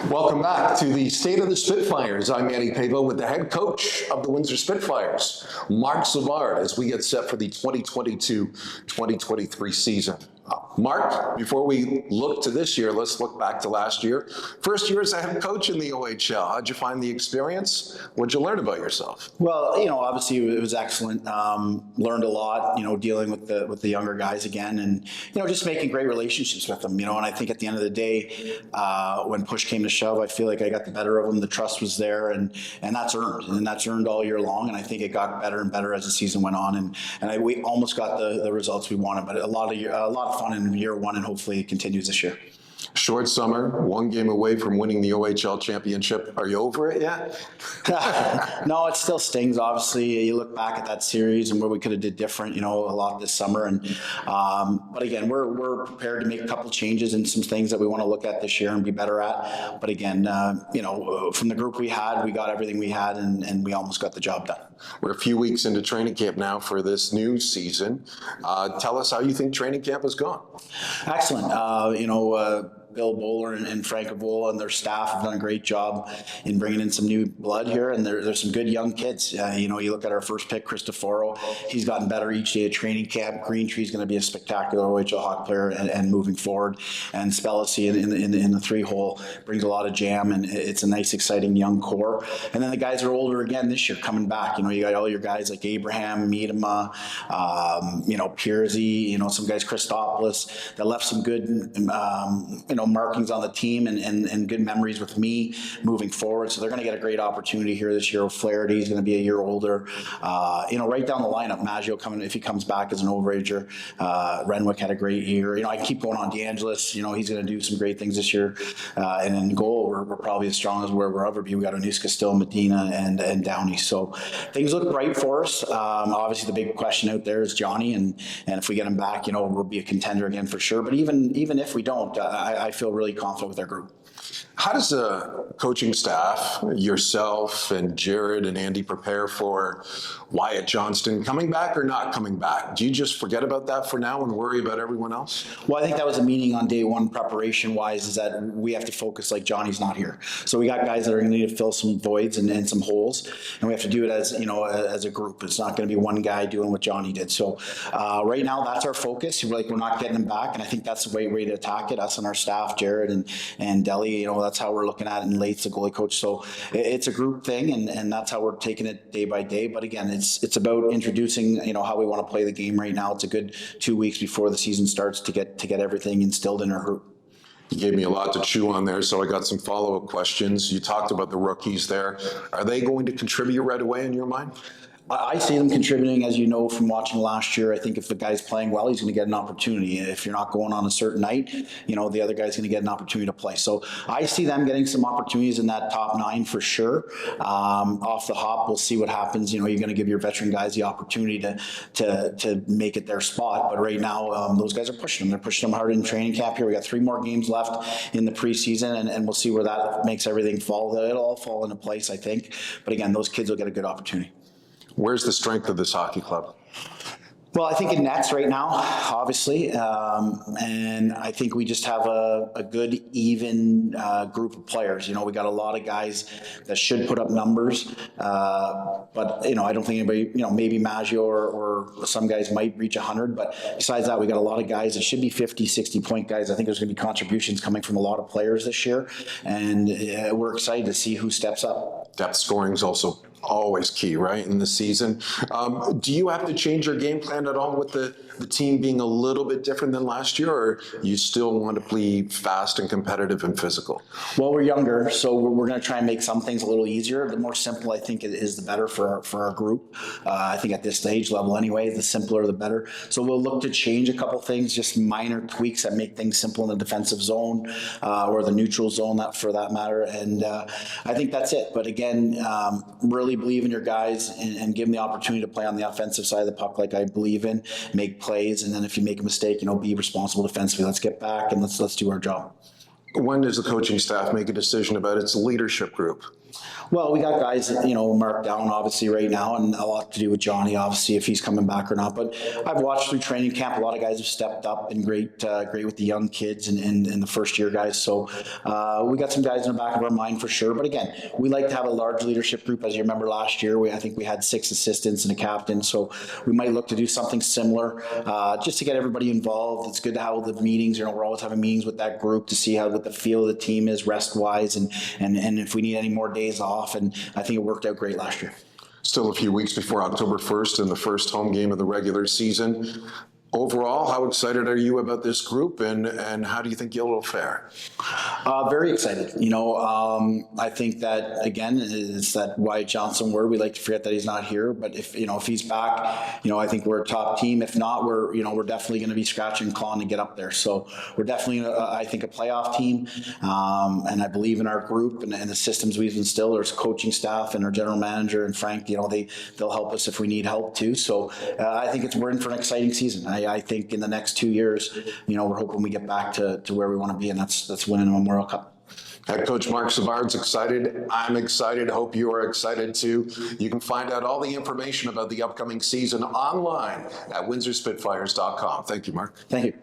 Welcome back to the State of the Spitfires. I'm Manny Paiva with the head coach of the Windsor Spitfires, Marc Savard, as we get set for the 2022-2023 season. Marc, before we look to this year, let's look back to last year. First year as a head coach in the OHL. How'd you find the experience? What'd you learn about yourself? Well, obviously it was excellent. Learned a lot, dealing with the younger guys again, and just making great relationships with them. And I think at the end of the day, when push came to shove, I feel like I got the better of them. The trust was there, and that's earned all year long. And I think it got better and better as the season went on, and we almost got the results we wanted. But a lot of fun in year one, and hopefully it continues this year. Short summer, one game away from winning the OHL championship. Are you over it yet? No, it still stings. Obviously, you look back at that series and where we could have did different, a lot this summer. And but again, we're prepared to make a couple changes and some things that we want to look at this year and be better at. But again, from the group we had, we got everything we had, and we almost got the job done. We're a few weeks into training camp now for this new season. Tell us how you think training camp has gone. Excellent. Bill Bowler and Frank Avola and their staff have done a great job in bringing in some new blood here, and there's some good young kids. You look at our first pick, Cristoforo. He's gotten better each day at training camp. Greentree's going to be a spectacular OHL hockey player and moving forward. And Spellecy in the three-hole brings a lot of jam, and it's a nice, exciting young core. And then the guys are older again this year, coming back. You got all your guys like Abraham, Miedema, Piersey, some guys, Christopoulos, that left some good, markings on the team and good memories with me moving forward. So they're going to get a great opportunity here this year. Flaherty's going to be a year older. Right down the lineup, Maggio coming, if he comes back as an overager. Renwick had a great year. I keep going on DeAngelis. He's going to do some great things this year. And in goal, we're probably as strong as we'll ever be. We got Onuska still, Medina, and Downey. So things look bright for us. Obviously, the big question out there is Johnny, and if we get him back, we'll be a contender again for sure. But even if we don't, I feel really confident with our group. How does the coaching staff, yourself and Jared and Andy, prepare for Wyatt Johnston coming back or not coming back? Do you just forget about that for now and worry about everyone else? Well, I think that was a meeting on day one preparation-wise, is that we have to focus like Johnny's not here. So we got guys that are going to need to fill some voids and some holes, and we have to do it as a group. It's not going to be one guy doing what Johnny did. So right now, that's our focus. We're not getting him back, and I think that's the way to attack it. Us and our staff, Jared and Deli, that's how we're looking at it, and Late's the goalie coach. So it's a group thing, and that's how we're taking it day by day. But again, it's about introducing, how we want to play the game right now. It's a good 2 weeks before the season starts to get everything instilled in our group. You gave me a lot to chew on there, so I got some follow-up questions. You talked about the rookies there. Are they going to contribute right away in your mind? I see them contributing, as you know from watching last year. I think if the guy's playing well, he's going to get an opportunity. If you're not going on a certain night, the other guy's going to get an opportunity to play. So I see them getting some opportunities in that top nine for sure. Off the hop, we'll see what happens. You're going to give your veteran guys the opportunity to make it their spot. But right now, those guys are pushing them. They're pushing them hard in training camp here. We got 3 more games left in the preseason, and we'll see where that makes everything fall. It'll all fall into place, I think. But again, those kids will get a good opportunity. Where's the strength of this hockey club? Well, I think in nets right now, obviously, and I think we just have a good, even group of players. We got a lot of guys that should put up numbers, but I don't think anybody, maybe Maggio or some guys might reach 100, but besides that, we got a lot of guys that should be 50, 60-point guys. I think there's going to be contributions coming from a lot of players this year, and we're excited to see who steps up. Depth scoring is also always key, right, in the season. Do you have to change your game plan at all with the team being a little bit different than last year, or you still want to play fast and competitive and physical? Well, we're younger, so we're going to try and make some things a little easier. The more simple I think it is, the better for our group. I think at this stage level anyway, the simpler the better. So we'll look to change a couple things, just minor tweaks that make things simple in the defensive zone or the neutral zone, for that matter. And I think that's it. But again, really believe in your guys and give them the opportunity to play on the offensive side of the puck like I believe in, make plays, and then if you make a mistake, be responsible defensively. Let's get back and let's do our job. When does the coaching staff make a decision about its leadership group? Well, we got guys that, marked down obviously right now, and a lot to do with Johnny, obviously, if he's coming back or not. But I've watched through training camp. A lot of guys have stepped up and great with the young kids and the first year guys. So we got some guys in the back of our mind for sure. But again, we like to have a large leadership group. As you remember last year, I think we had 6 assistants and a captain. So we might look to do something similar just to get everybody involved. It's good to have the meetings. We're always having meetings with that group to see what the feel of the team is rest-wise and if we need any more days off. And I think it worked out great last year. Still a few weeks before October 1st and the first home game of the regular season. Overall, how excited are you about this group, and how do you think you'll fare? Very excited. I think that, again, it's that Wyatt Johnson word. We like to forget that he's not here, but if he's back, I think we're a top team. If not, we're definitely going to be scratching and clawing to get up there. So we're definitely, I think, a playoff team, and I believe in our group and the systems we've instilled. Our coaching staff and our general manager and Frank, they'll help us if we need help too. So I think we're in for an exciting season. I think in the next 2 years, we're hoping we get back to where we want to be, and that's winning a Memorial Cup. Head coach Marc Savard's excited. I'm excited. Hope you are excited too. You can find out all the information about the upcoming season online at windsorspitfires.com. Thank you, Marc. Thank you.